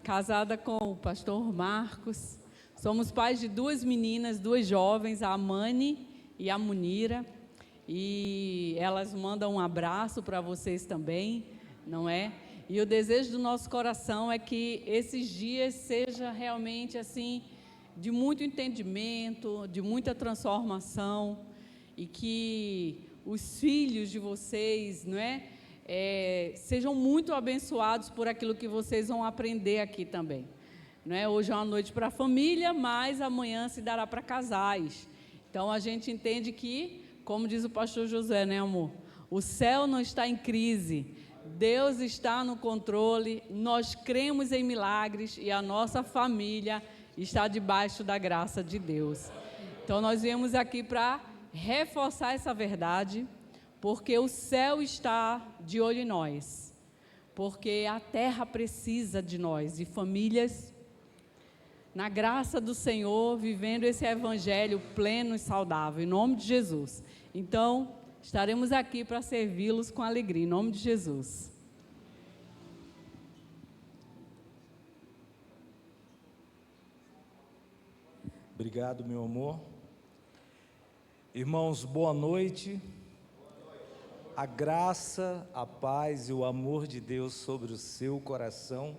casada com o pastor Marcos. Somos pais de duas meninas, duas jovens, a Amani e a Munira. E elas mandam um abraço para vocês também, não é? E o desejo do nosso coração é que esses dias seja realmente assim, de muito entendimento, de muita transformação, e que os filhos de vocês, não é? Sejam muito abençoados por aquilo que vocês vão aprender aqui também. Não é? Hoje é uma noite para a família, mas amanhã se dará para casais. Então a gente entende que, como diz o pastor José, né, amor? O céu não está em crise, Deus está no controle, nós cremos em milagres e a nossa família está debaixo da graça de Deus. Então nós viemos aqui para reforçar essa verdade, porque o céu está de olho em nós, porque a terra precisa de nós, de famílias na graça do Senhor, vivendo esse evangelho pleno e saudável, em nome de Jesus. Então, estaremos aqui para servi-los com alegria, em nome de Jesus. Obrigado, meu amor. Irmãos, boa noite. A graça, a paz e o amor de Deus sobre o seu coração.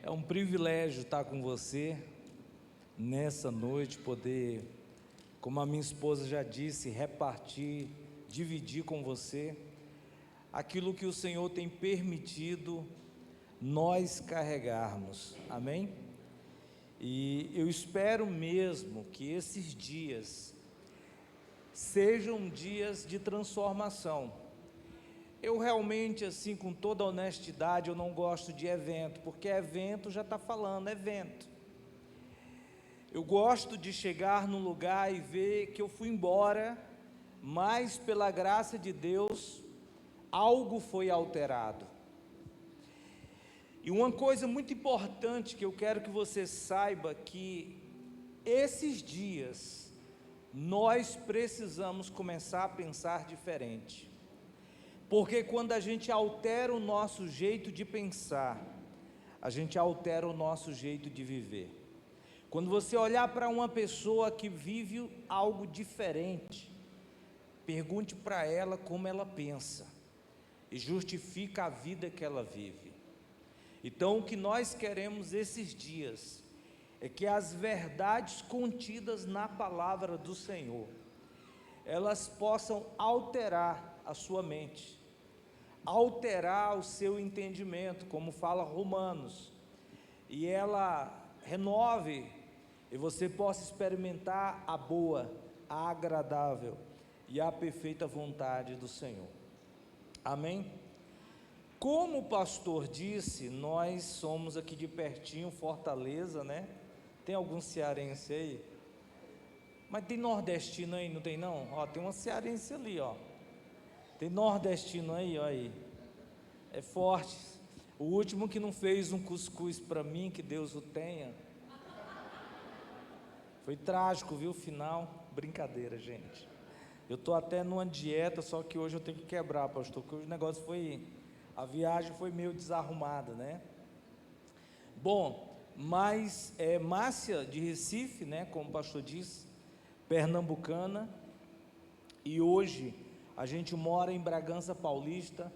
É um privilégio estar com você nessa noite, poder, como a minha esposa já disse, repartir, dividir com você aquilo que o Senhor tem permitido nós carregarmos. Amém? E eu espero mesmo que esses dias sejam dias de transformação. Eu realmente, assim, com toda honestidade, eu não gosto de evento, porque evento já está falando, evento. Eu gosto de chegar num lugar e ver que eu fui embora, mas pela graça de Deus, algo foi alterado. E uma coisa muito importante que eu quero que você saiba, que esses dias, nós precisamos começar a pensar diferente. Porque quando a gente altera o nosso jeito de pensar, a gente altera o nosso jeito de viver. Quando você olhar para uma pessoa que vive algo diferente, pergunte para ela como ela pensa e justifica a vida que ela vive. Então, o que nós queremos esses dias é que as verdades contidas na palavra do Senhor, elas possam alterar a sua mente, alterar o seu entendimento, como fala Romanos, e ela renove, e você possa experimentar a boa, a agradável e a perfeita vontade do Senhor. Amém? Como o pastor disse, nós somos aqui de pertinho, Fortaleza, né? Tem algum cearense aí? Mas tem nordestino aí, não tem não? Ó, tem uma cearense ali, ó. Tem nordestino aí, ó aí. É forte. O último que não fez um cuscuz para mim, que Deus o tenha. Foi trágico, viu, o final? Brincadeira, gente. Eu estou até numa dieta, só que hoje eu tenho que quebrar, pastor, porque o negócio foi... A viagem foi meio desarrumada, né? Bom, mas Márcia de Recife, né, como o pastor disse, pernambucana, e hoje a gente mora em Bragança Paulista,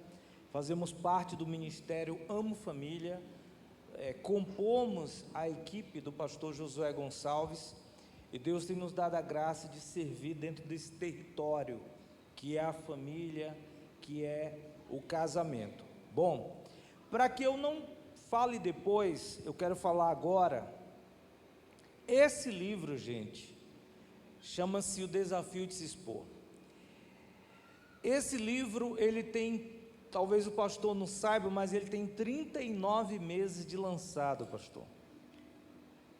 fazemos parte do ministério Amo Família, compomos a equipe do pastor Josué Gonçalves, e Deus tem nos dado a graça de servir dentro desse território, que é a família, que é o casamento. Bom, para que eu não fale depois, eu quero falar agora. Esse livro, gente, chama-se O Desafio de Se Expor. Esse livro, ele tem, talvez o pastor não saiba, mas ele tem 39 meses de lançado, pastor.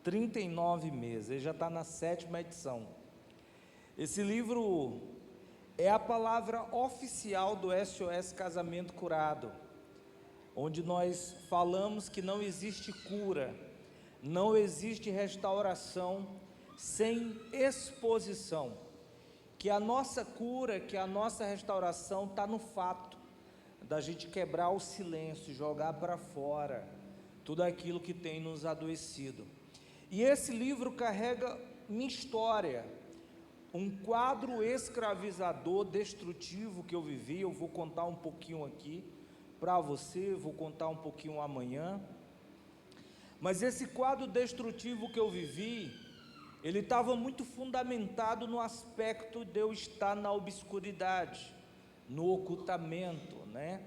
39 meses, ele já está na 7ª edição. Esse livro é a palavra oficial do SOS Casamento Curado, onde nós falamos que não existe cura, não existe restauração sem exposição, que a nossa cura, que a nossa restauração está no fato da gente quebrar o silêncio, jogar para fora tudo aquilo que tem nos adoecido. E esse livro carrega minha história, um quadro escravizador, destrutivo que eu vivi. Eu vou contar um pouquinho aqui para você, vou contar um pouquinho amanhã. Mas esse quadro destrutivo que eu vivi, ele estava muito fundamentado no aspecto de eu estar na obscuridade, no ocultamento, né?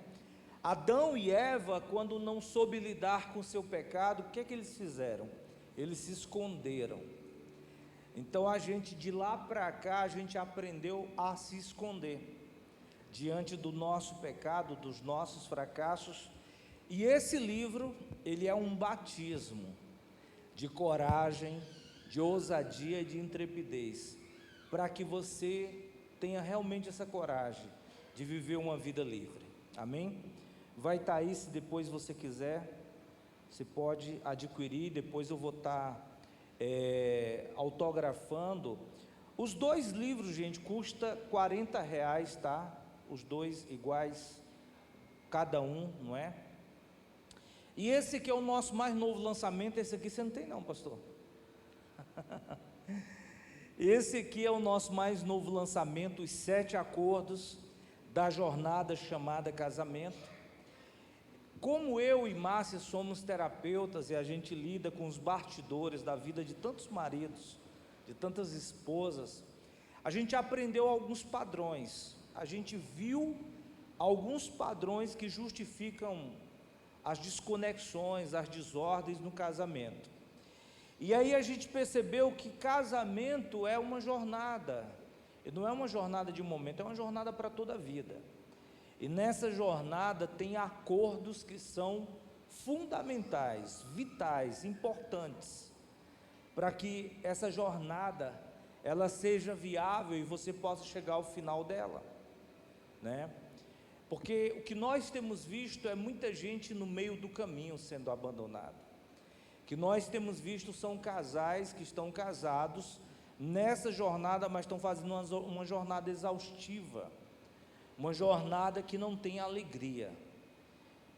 Adão e Eva, quando não soube lidar com o seu pecado, o que é que eles fizeram? Eles se esconderam. Então a gente, de lá para cá, a gente aprendeu a se esconder diante do nosso pecado, dos nossos fracassos. E esse livro, ele é um batismo de coragem, de ousadia e de intrepidez, para que você tenha realmente essa coragem de viver uma vida livre. Amém? Vai estar aí, se depois você quiser, você pode adquirir. Depois eu vou estar autografando. Os 2 livros, gente, custa R$40, tá? Os 2 iguais, cada um, não é? E esse aqui é o nosso mais novo lançamento. Esse aqui você não tem não, pastor. Esse aqui é o nosso mais novo lançamento, os 7 acordos da jornada chamada casamento. Como eu e Márcia somos terapeutas e a gente lida com os bastidores da vida de tantos maridos, de tantas esposas, a gente aprendeu alguns padrões, a gente viu alguns padrões que justificam as desconexões, as desordens no casamento. E aí a gente percebeu que casamento é uma jornada, e não é uma jornada de momento, é uma jornada para toda a vida. E nessa jornada tem acordos que são fundamentais, vitais, importantes, para que essa jornada ela seja viável e você possa chegar ao final dela, né? Porque o que nós temos visto é muita gente no meio do caminho sendo abandonada. O que nós temos visto são casais que estão casados nessa jornada, mas estão fazendo uma jornada exaustiva, uma jornada que não tem alegria.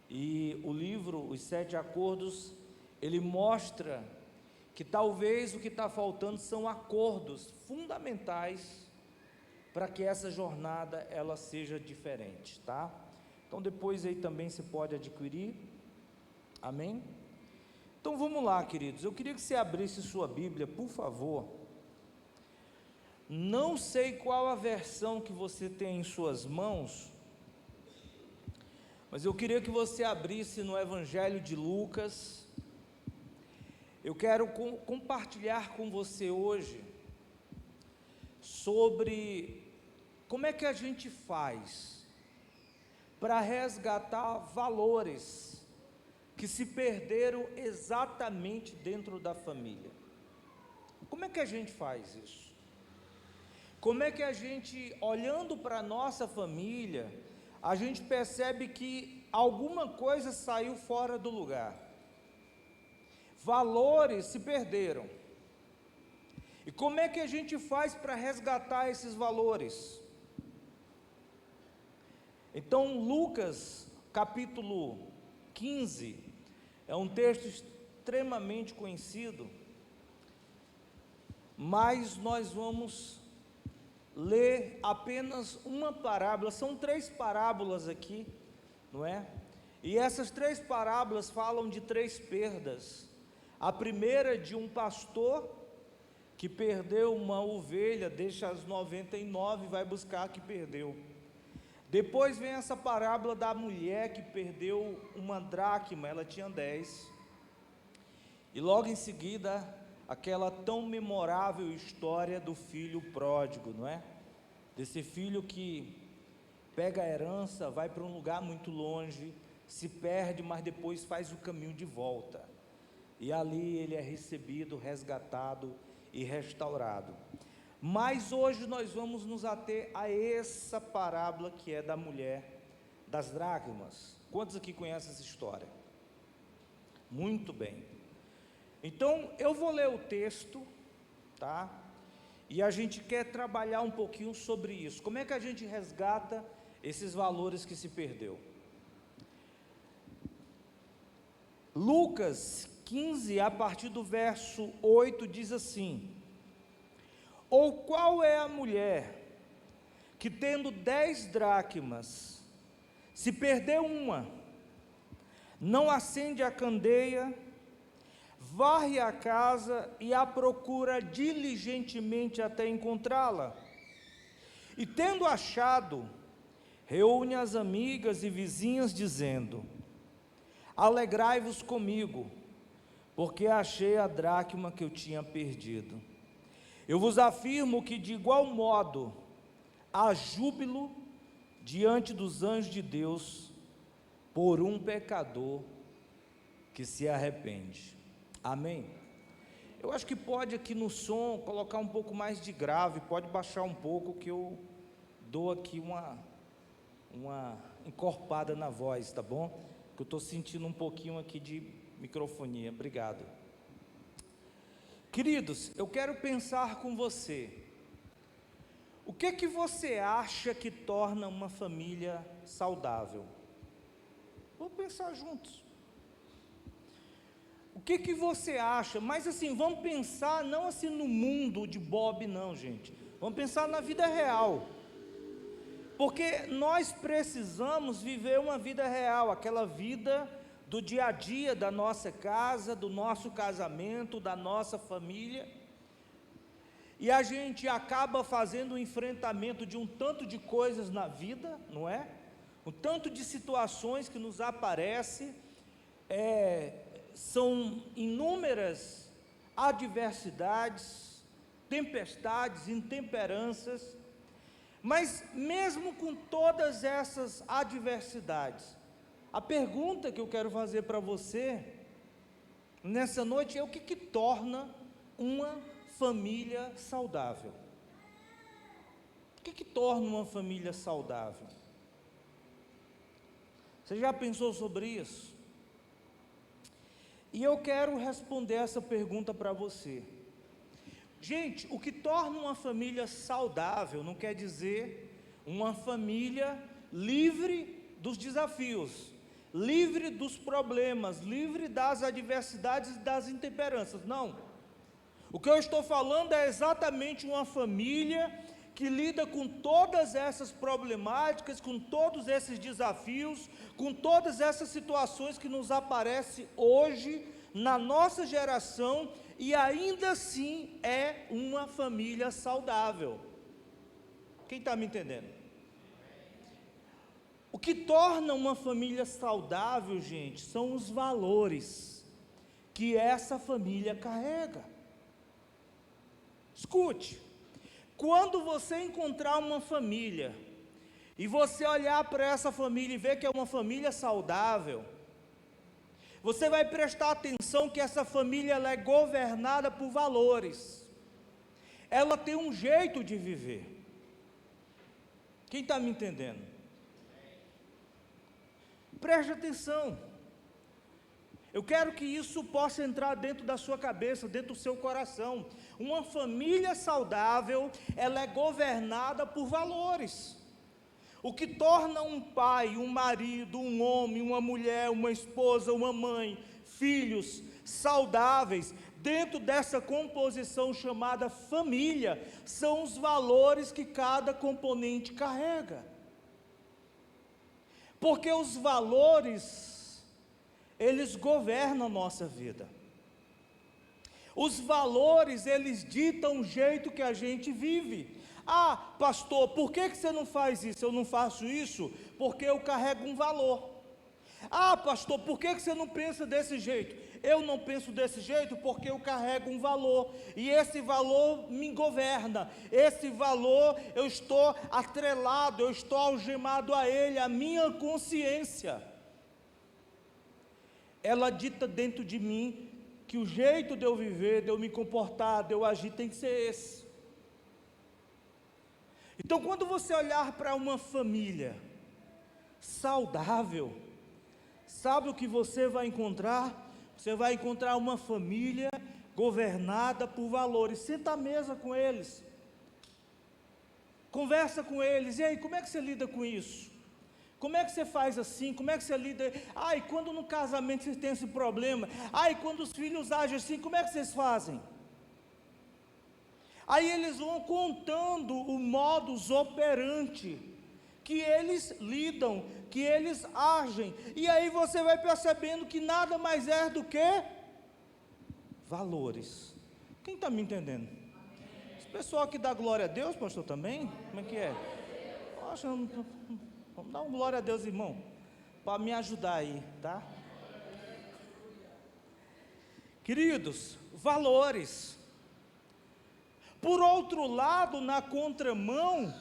E o livro, os 7 acordos, ele mostra que talvez o que está faltando são acordos fundamentais para que essa jornada ela seja diferente, tá? Então depois aí também você pode adquirir, amém? Então vamos lá, queridos, eu queria que você abrisse sua Bíblia, por favor. Não sei qual a versão que você tem em suas mãos, mas eu queria que você abrisse no Evangelho de Lucas. Eu quero compartilhar com você hoje sobre como é que a gente faz para resgatar valores que se perderam exatamente dentro da família. Como é que a gente faz isso? Como é que a gente, olhando para a nossa família, a gente percebe que alguma coisa saiu fora do lugar? Valores se perderam. E como é que a gente faz para resgatar esses valores? Então, Lucas, capítulo 15, é um texto extremamente conhecido, mas nós vamos ler apenas uma parábola. São 3 parábolas aqui, não é? E essas 3 parábolas falam de 3 perdas. A primeira de um pastor que perdeu uma ovelha, deixa as 99 e vai buscar a que perdeu. Depois vem essa parábola da mulher que perdeu uma dracma, ela tinha 10. E logo em seguida, aquela tão memorável história do filho pródigo, não é? Desse filho que pega a herança, vai para um lugar muito longe, se perde, mas depois faz o caminho de volta. E ali ele é recebido, resgatado e restaurado. Mas hoje nós vamos nos ater a essa parábola que é da mulher das dracmas. Quantos aqui conhecem essa história? Muito bem. Então eu vou ler o texto, tá? E a gente quer trabalhar um pouquinho sobre isso. Como é que a gente resgata esses valores que se perdeu? Lucas 15, a partir do verso 8, diz assim: ou qual é a mulher que tendo 10 dracmas, se perder uma, não acende a candeia, varre a casa e a procura diligentemente até encontrá-la? E tendo achado, reúne as amigas e vizinhas, dizendo: alegrai-vos comigo, porque achei a dracma que eu tinha perdido. Eu vos afirmo que de igual modo há júbilo diante dos anjos de Deus por um pecador que se arrepende. Amém? Eu acho que pode aqui no som colocar um pouco mais de grave, pode baixar um pouco, que eu dou aqui uma encorpada na voz, tá bom? Que eu estou sentindo um pouquinho aqui de microfonia. Obrigado. Queridos, eu quero pensar com você. O que você acha que torna uma família saudável? Vamos pensar juntos. O que você acha? Mas assim, vamos pensar não assim no mundo de Bob não, gente. Vamos pensar na vida real. Porque nós precisamos viver uma vida real, aquela vida do dia a dia da nossa casa, do nosso casamento, da nossa família. E a gente acaba fazendo um enfrentamento de um tanto de coisas na vida, não é? Um tanto de situações que nos aparecem, são inúmeras adversidades, tempestades, intemperanças. Mas mesmo com todas essas adversidades, a pergunta que eu quero fazer para você nessa noite é: o que torna uma família saudável? O que torna uma família saudável? Você já pensou sobre isso? E eu quero responder essa pergunta para você. Gente, o que torna uma família saudável não quer dizer uma família livre dos desafios, livre dos problemas, livre das adversidades e das intemperanças, não. O que eu estou falando é exatamente uma família que lida com todas essas problemáticas, com todos esses desafios, com todas essas situações que nos aparecem hoje, na nossa geração, e ainda assim é uma família saudável. Quem está me entendendo? O que torna uma família saudável, gente, são os valores que essa família carrega. Escute, quando você encontrar uma família, e você olhar para essa família e ver que é uma família saudável, você vai prestar atenção que essa família ela é governada por valores, ela tem um jeito de viver. Quem está me entendendo? Preste atenção. Eu quero que isso possa entrar dentro da sua cabeça, dentro do seu coração. Uma família saudável, ela é governada por valores. O que torna um pai, um marido, um homem, uma mulher, uma esposa, uma mãe, filhos saudáveis, dentro dessa composição chamada família, são os valores que cada componente carrega. Porque os valores, eles governam a nossa vida. Os valores, eles ditam o jeito que a gente vive. Ah, pastor, por que você não faz isso? Eu não faço isso porque eu carrego um valor. Ah, pastor, por que você não pensa desse jeito? Eu não penso desse jeito porque eu carrego um valor, e esse valor me governa, esse valor eu estou atrelado, eu estou algemado a ele, a minha consciência, ela dita dentro de mim que o jeito de eu viver, de eu me comportar, de eu agir tem que ser esse. Então quando você olhar para uma família saudável, sabe o que você vai encontrar? Você vai encontrar uma família governada por valores. Senta à mesa com eles, conversa com eles. E aí, como é que você lida com isso? Como é que você faz assim? Como é que você lida? Ai, quando no casamento vocês têm esse problema? Ai, quando os filhos agem assim, como é que vocês fazem? Aí eles vão contando o modus operandi que eles lidam, que eles agem. E aí você vai percebendo que nada mais é do que valores. Quem está me entendendo? Esse pessoal que dá glória a Deus, pastor, também? Como é que é? Poxa, vamos dar um glória a Deus, irmão, para me ajudar aí, tá? Queridos, valores. Por outro lado, na contramão,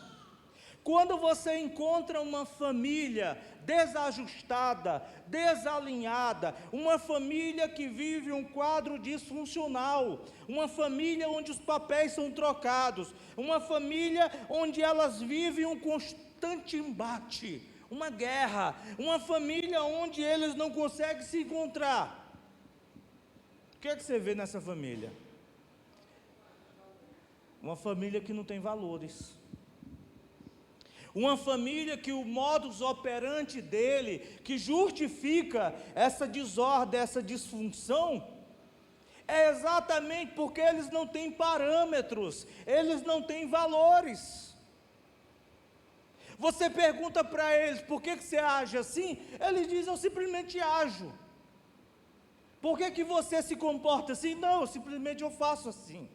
quando você encontra uma família desajustada, desalinhada, uma família que vive um quadro disfuncional, uma família onde os papéis são trocados, uma família onde elas vivem um constante embate, uma guerra, uma família onde eles não conseguem se encontrar. O que é que você vê nessa família? Uma família que não tem valores. Uma família que o modus operandi dele, que justifica essa desordem, essa disfunção, é exatamente porque eles não têm parâmetros, eles não têm valores. Você pergunta para eles, por que você age assim? Eles dizem, eu simplesmente ajo. Por que você se comporta assim? Não, simplesmente eu faço assim.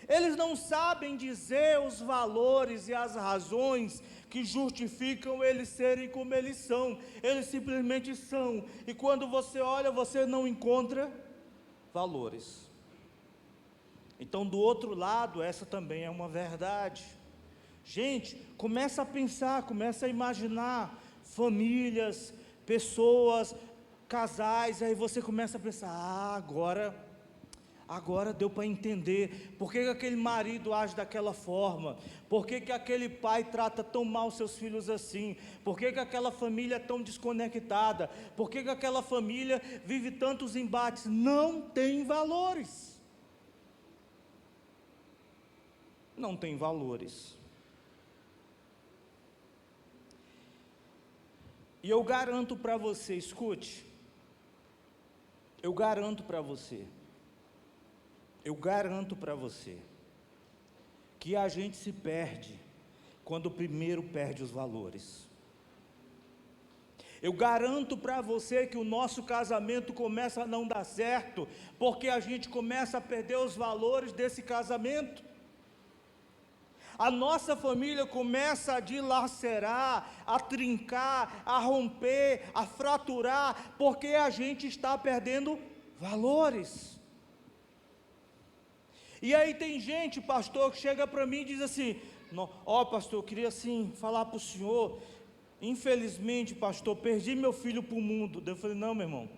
Eles não sabem dizer os valores e as razões que justificam eles serem como eles são. Eles simplesmente são. E quando você olha, você não encontra valores. Então, do outro lado, essa também é uma verdade. Gente, começa a pensar, começa a imaginar famílias, pessoas, casais, aí você começa a pensar, agora deu para entender, por que aquele marido age daquela forma, por que aquele pai trata tão mal seus filhos assim, por que aquela família é tão desconectada, por que aquela família vive tantos embates, não tem valores, não tem valores. E eu garanto para você, escute, eu garanto para você que a gente se perde quando primeiro perde os valores. Eu garanto para você que o nosso casamento começa a não dar certo, porque a gente começa a perder os valores desse casamento. A nossa família começa a dilacerar, a trincar, a romper, a fraturar, porque a gente está perdendo valores. E aí tem gente, pastor, que chega para mim e diz assim, pastor, eu queria assim falar para o senhor, infelizmente, pastor, perdi meu filho para o mundo. Eu falei, não, meu irmão,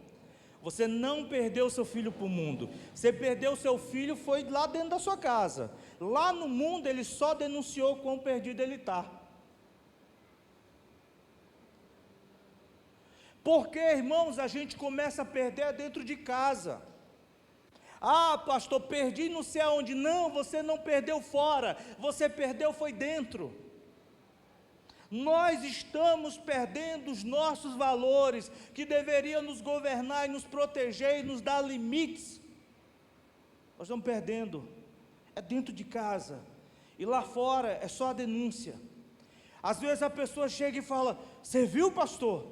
você não perdeu seu filho para o mundo, você perdeu seu filho, foi lá dentro da sua casa, lá no mundo ele só denunciou quão perdido ele está. Porque, irmãos, a gente começa a perder dentro de casa. Pastor, perdi não sei aonde. Não, você não perdeu fora, você perdeu foi dentro. Nós estamos perdendo os nossos valores, que deveriam nos governar e nos proteger e nos dar limites. Nós estamos perdendo, é dentro de casa, e lá fora é só a denúncia. Às vezes a pessoa chega e fala, você viu, pastor?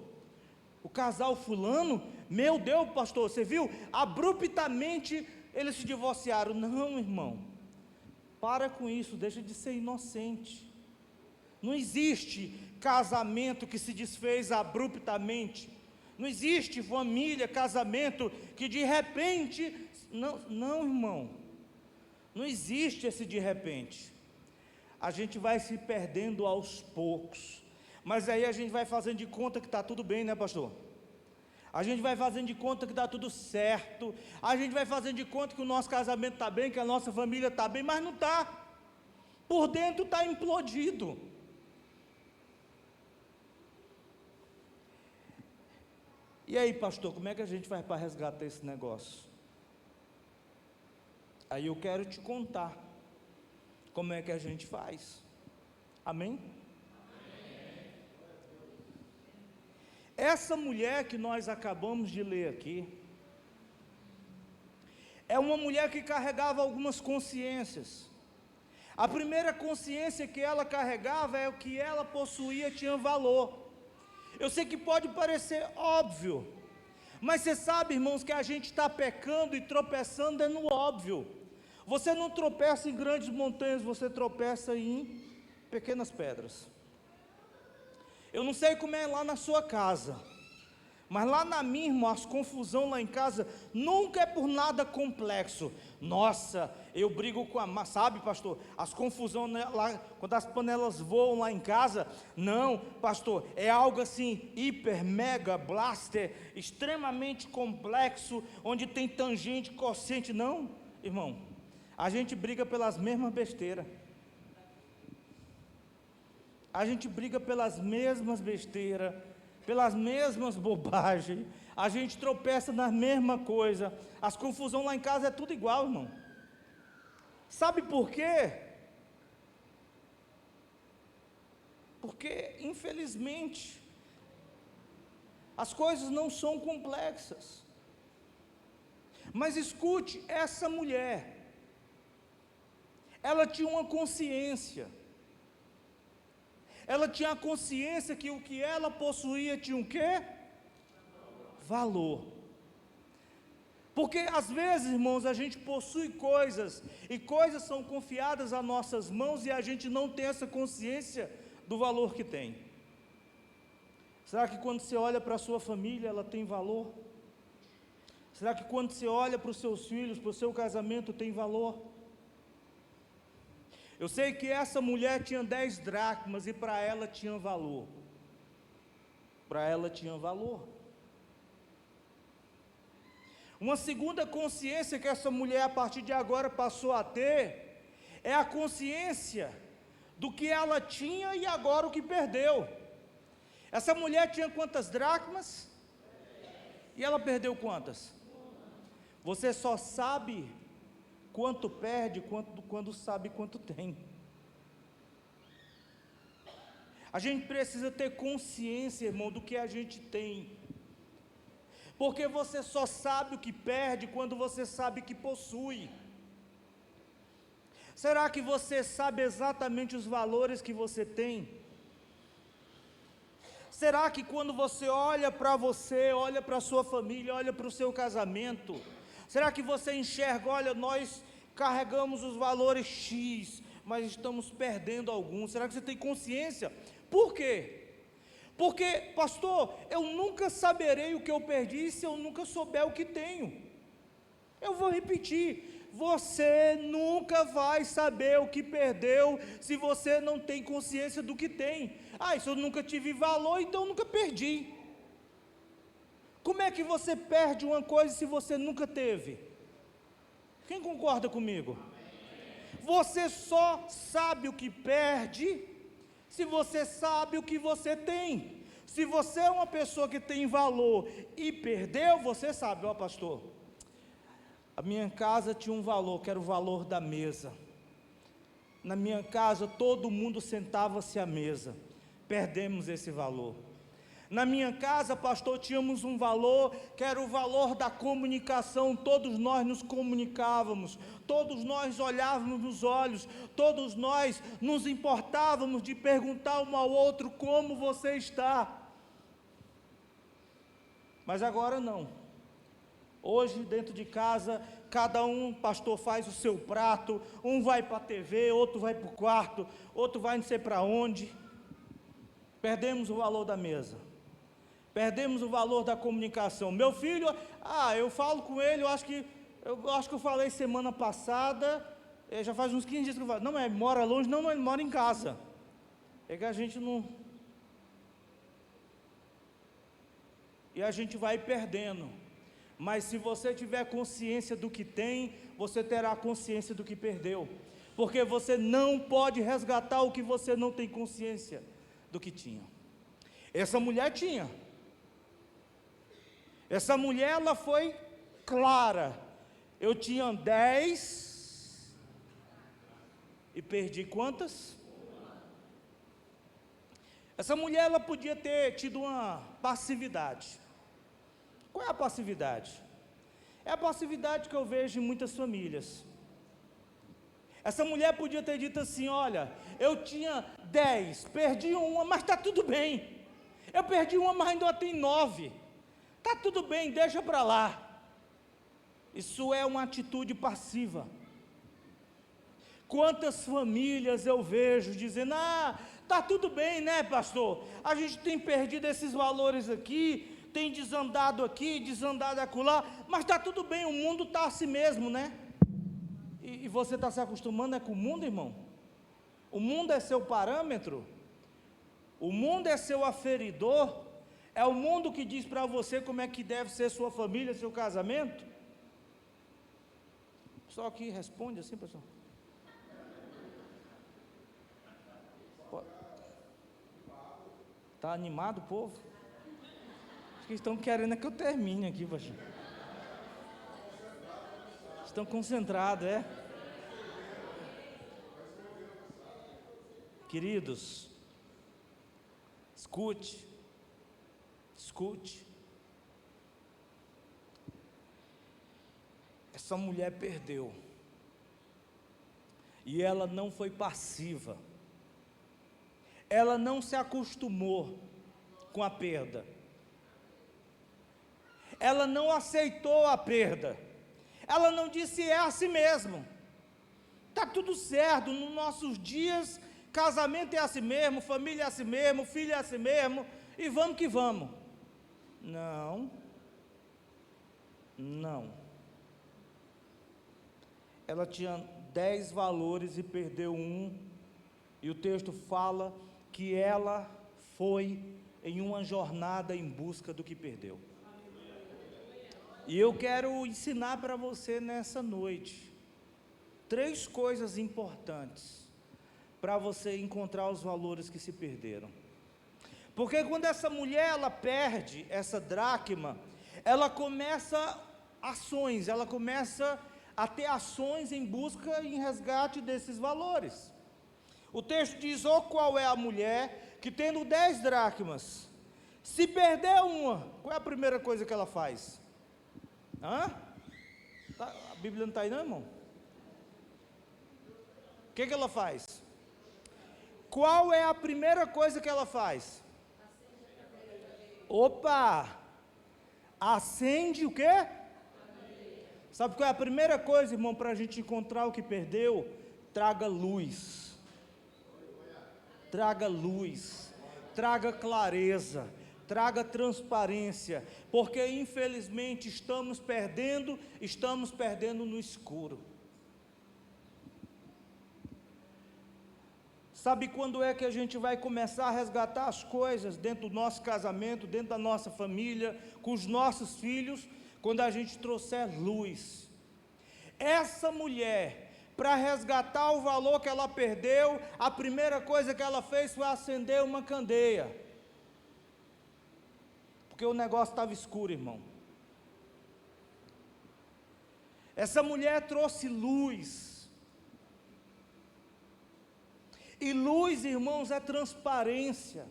O casal fulano, meu Deus, pastor, você viu? Abruptamente eles se divorciaram. Não, irmão, para com isso, deixa de ser inocente. Não existe casamento que se desfez abruptamente, não existe família, casamento que de repente, não, irmão, não existe esse de repente. A gente vai se perdendo aos poucos, mas aí a gente vai fazendo de conta que está tudo bem, né, pastor? A gente vai fazendo de conta que está tudo certo, a gente vai fazendo de conta que o nosso casamento está bem, que a nossa família está bem, mas não está, por dentro está implodido. E aí, pastor, como é que a gente vai para resgatar esse negócio? Aí eu quero te contar como é que a gente faz. Amém? Essa mulher que nós acabamos de ler aqui, é uma mulher que carregava algumas consciências. A primeira consciência que ela carregava é o que ela possuía tinha valor. Eu sei que pode parecer óbvio, mas você sabe, irmãos, que a gente está pecando e tropeçando é no óbvio. Você não tropeça em grandes montanhas, você tropeça em pequenas pedras. Eu não sei como é lá na sua casa, mas lá na minha, irmã, as confusão lá em casa nunca é por nada complexo. Nossa, eu brigo com a... Sabe, pastor, as confusões lá, quando as panelas voam lá em casa, não, pastor, é algo assim, hiper, mega, blaster, extremamente complexo, onde tem tangente, cossente. Não, irmão, a gente briga pelas mesmas besteiras. A gente briga pelas mesmas besteiras, pelas mesmas bobagens, a gente tropeça na mesma coisa, as confusões lá em casa é tudo igual, irmão. Sabe por quê? Porque, infelizmente, as coisas não são complexas. Mas escute, essa mulher, ela tinha uma consciência. Ela tinha a consciência que o que ela possuía tinha o quê? Valor. Porque às vezes, irmãos, a gente possui coisas, e coisas são confiadas a nossas mãos, e a gente não tem essa consciência do valor que tem. Será que quando você olha para a sua família, ela tem valor? Será que quando você olha para os seus filhos, para o seu casamento, tem valor? Eu sei que essa mulher tinha 10 dracmas e para ela tinha valor. Para ela tinha valor. Uma segunda consciência que essa mulher a partir de agora passou a ter, é a consciência do que ela tinha e agora o que perdeu. Essa mulher tinha quantas dracmas? E ela perdeu quantas? Você só sabe quanto perde quando sabe quanto tem. A gente precisa ter consciência, irmão, do que a gente tem. Porque você só sabe o que perde quando você sabe que possui. Será que você sabe exatamente os valores que você tem? Será que quando você, olha para a sua família, olha para o seu casamento, será que você enxerga, olha, nós carregamos os valores X, mas estamos perdendo alguns? Será que você tem consciência? Por quê? Porque, pastor, eu nunca saberei o que eu perdi se eu nunca souber o que tenho. Eu vou repetir, você nunca vai saber o que perdeu se você não tem consciência do que tem. Se eu nunca tive valor, então eu nunca perdi. Como é que você perde uma coisa se você nunca teve? Quem concorda comigo? Você só sabe o que perde se você sabe o que você tem. Se você é uma pessoa que tem valor e perdeu, você sabe, pastor, a minha casa tinha um valor, que era o valor da mesa. Na minha casa todo mundo sentava-se à mesa. Perdemos esse valor. Na minha casa, pastor, tínhamos um valor, que era o valor da comunicação. Todos nós nos comunicávamos, todos nós olhávamos nos olhos, todos nós nos importávamos de perguntar um ao outro como você está. Mas agora não. Hoje, dentro de casa, cada um, pastor, faz o seu prato, um vai para a TV, outro vai para o quarto, outro vai não sei para onde. Perdemos o valor da mesa. Perdemos o valor da comunicação. Meu filho, eu falo com ele, eu acho que eu falei semana passada, já faz uns 15 dias que eu falo, não, ele mora longe, não, ele mora em casa. É que a gente não... E a gente vai perdendo. Mas se você tiver consciência do que tem, você terá consciência do que perdeu. Porque você não pode resgatar o que você não tem consciência do que tinha. Essa mulher tinha. Essa mulher, ela foi clara. Eu tinha 10 e perdi quantas? Essa mulher, ela podia ter tido uma passividade. Qual é a passividade? É a passividade que eu vejo em muitas famílias. Essa mulher podia ter dito assim: olha, eu tinha 10, perdi uma, mas está tudo bem. Eu perdi uma, mas ainda tenho 9. Está tudo bem, deixa para lá. Isso é uma atitude passiva. Quantas famílias eu vejo dizendo: está tudo bem, né, pastor? A gente tem perdido esses valores aqui, tem desandado aqui, desandado acolá, mas está tudo bem, o mundo está assim mesmo, né? E você está se acostumando com o mundo, irmão? O mundo é seu parâmetro? O mundo é seu aferidor? É o mundo que diz para você como é que deve ser sua família, seu casamento? Só que responde assim, pessoal. Está animado o povo? Acho que estão querendo que eu termine aqui, pastor. Estão concentrados, é? Queridos, escute. Essa mulher perdeu. E ela não foi passiva. Ela não se acostumou com a perda. Ela não aceitou a perda. Ela não disse: é assim mesmo. Está tudo certo, nos nossos dias, casamento é assim mesmo, família é assim mesmo, filho é assim mesmo, e vamos que vamos. Não. Ela tinha 10 valores e perdeu um, e o texto fala que ela foi em uma jornada em busca do que perdeu. E eu quero ensinar para você nessa noite 3 coisas importantes para você encontrar os valores que se perderam. Porque quando essa mulher, ela perde essa dracma, ela começa ações, ela começa a ter ações em busca e em resgate desses valores. O texto diz: qual é a mulher que, tendo 10 dracmas, se perder uma, qual é a primeira coisa que ela faz? A Bíblia não está aí não, irmão? O que ela faz? Qual é a primeira coisa que ela faz? Acende o quê? Sabe qual é a primeira coisa, irmão, para a gente encontrar o que perdeu? Traga luz. Traga luz, traga clareza, traga transparência, porque infelizmente estamos perdendo no escuro. Sabe quando é que a gente vai começar a resgatar as coisas dentro do nosso casamento, dentro da nossa família, com os nossos filhos? Quando a gente trouxer luz. Essa mulher, para resgatar o valor que ela perdeu, a primeira coisa que ela fez foi acender uma candeia, porque o negócio estava escuro, irmão. Essa mulher trouxe luz, e luz, irmãos, é transparência.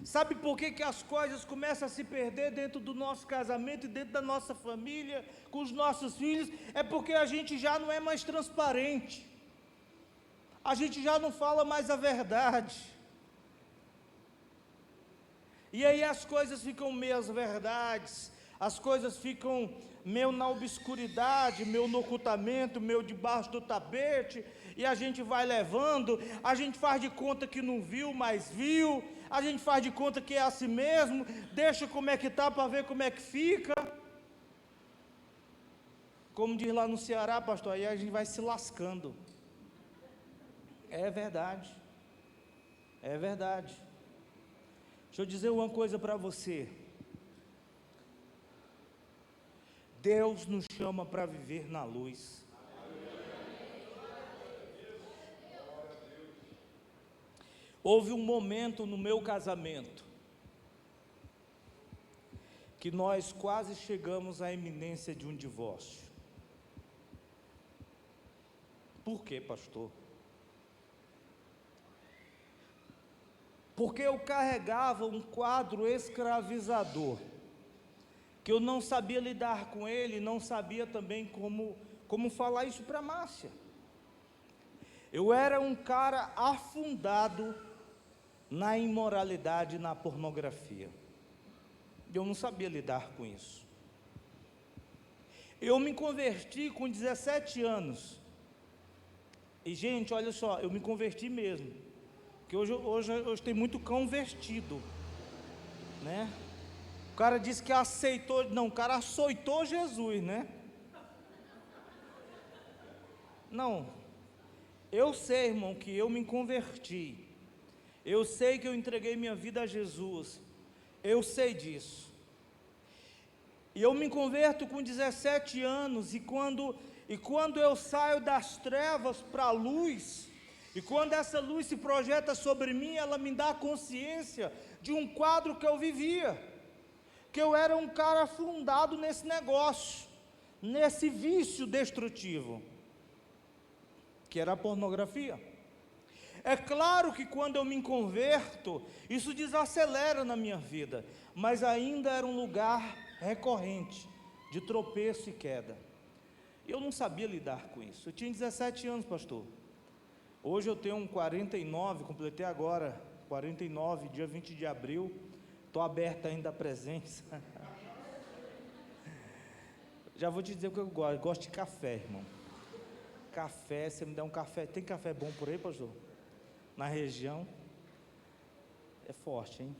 Sabe por que as coisas começam a se perder dentro do nosso casamento e dentro da nossa família, com os nossos filhos? É porque a gente já não é mais transparente, a gente já não fala mais a verdade, e aí as coisas ficam meias verdades, as coisas ficam meio na obscuridade, meio no ocultamento, meio debaixo do tapete, e a gente vai levando, a gente faz de conta que não viu, mas viu, a gente faz de conta que é assim mesmo, deixa como é que está para ver como é que fica. Como diz lá no Ceará, pastor, aí a gente vai se lascando. É verdade. É verdade. Deixa eu dizer uma coisa para você. Deus nos chama para viver na luz. Houve um momento no meu casamento que nós quase chegamos à iminência de um divórcio. Por quê, pastor? porque eu carregava um quadro escravizador, que eu não sabia lidar com ele, não sabia também como falar isso para Márcia. Eu era um cara afundado na imoralidade, na pornografia. Eu não sabia lidar com isso. Eu me converti com 17 anos. E, gente, olha só, eu me converti mesmo. Porque hoje tem muito cão vertido, né? O cara disse que aceitou, não, o cara açoitou Jesus, né? Não, eu sei, irmão, que eu me converti. Eu sei que eu entreguei minha vida a Jesus. Eu sei disso. E eu me converto com 17 anos, e quando eu saio das trevas para a luz, e quando essa luz se projeta sobre mim, ela me dá consciência de um quadro que eu vivia, que eu era um cara afundado nesse negócio, nesse vício destrutivo, que era a pornografia. É claro que quando eu me converto, isso desacelera na minha vida, mas ainda era um lugar recorrente de tropeço e queda. Eu não sabia lidar com isso. Eu tinha 17 anos, pastor. Hoje eu tenho 49, completei agora 49, dia 20 de abril. Estou aberto ainda à presença. Já vou te dizer o que eu gosto. Eu gosto de café, irmão. Café, você me dá um café. Tem café bom por aí, pastor? Na região? É forte, hein?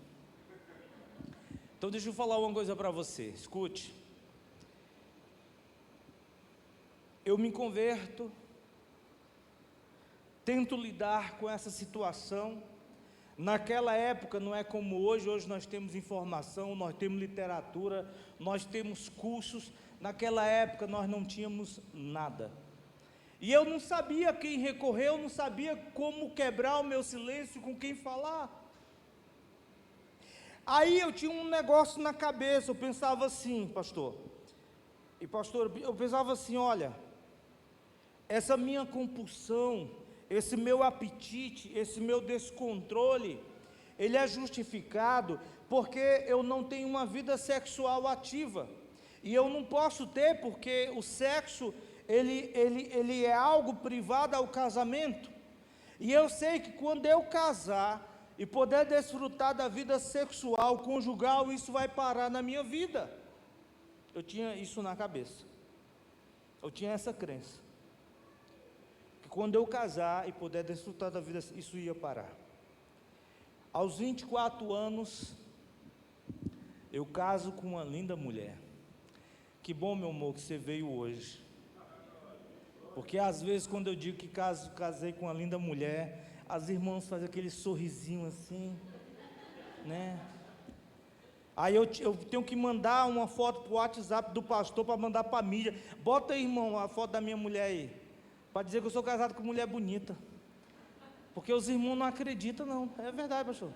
Então deixa eu falar uma coisa para você. Escute. Eu me converto, tento lidar com essa situação. Naquela época não é como hoje. Hoje nós temos informação, nós temos literatura, nós temos cursos. Naquela época nós não tínhamos nada. E eu não sabia a quem recorrer, eu não sabia como quebrar o meu silêncio, com quem falar. Aí eu tinha um negócio na cabeça, eu pensava assim, pastor, eu pensava assim, olha, essa minha compulsão, esse meu apetite, esse meu descontrole, ele é justificado porque eu não tenho uma vida sexual ativa, e eu não posso ter, porque o sexo, ele é algo privado ao casamento, e eu sei que quando eu casar, e poder desfrutar da vida sexual, conjugal, isso vai parar na minha vida. Eu tinha isso na cabeça, eu tinha essa crença, que quando eu casar e puder desfrutar da vida, isso ia parar. Aos 24 anos, eu caso com uma linda mulher. Que bom, meu amor, que você veio hoje, porque às vezes quando eu digo que casei com uma linda mulher, as irmãs fazem aquele sorrisinho assim, né? Aí eu tenho que mandar uma foto para o WhatsApp do pastor para mandar para a mídia. Bota aí, irmão, a foto da minha mulher aí, para dizer que eu sou casado com mulher bonita. Porque os irmãos não acreditam, não. É verdade, pastor.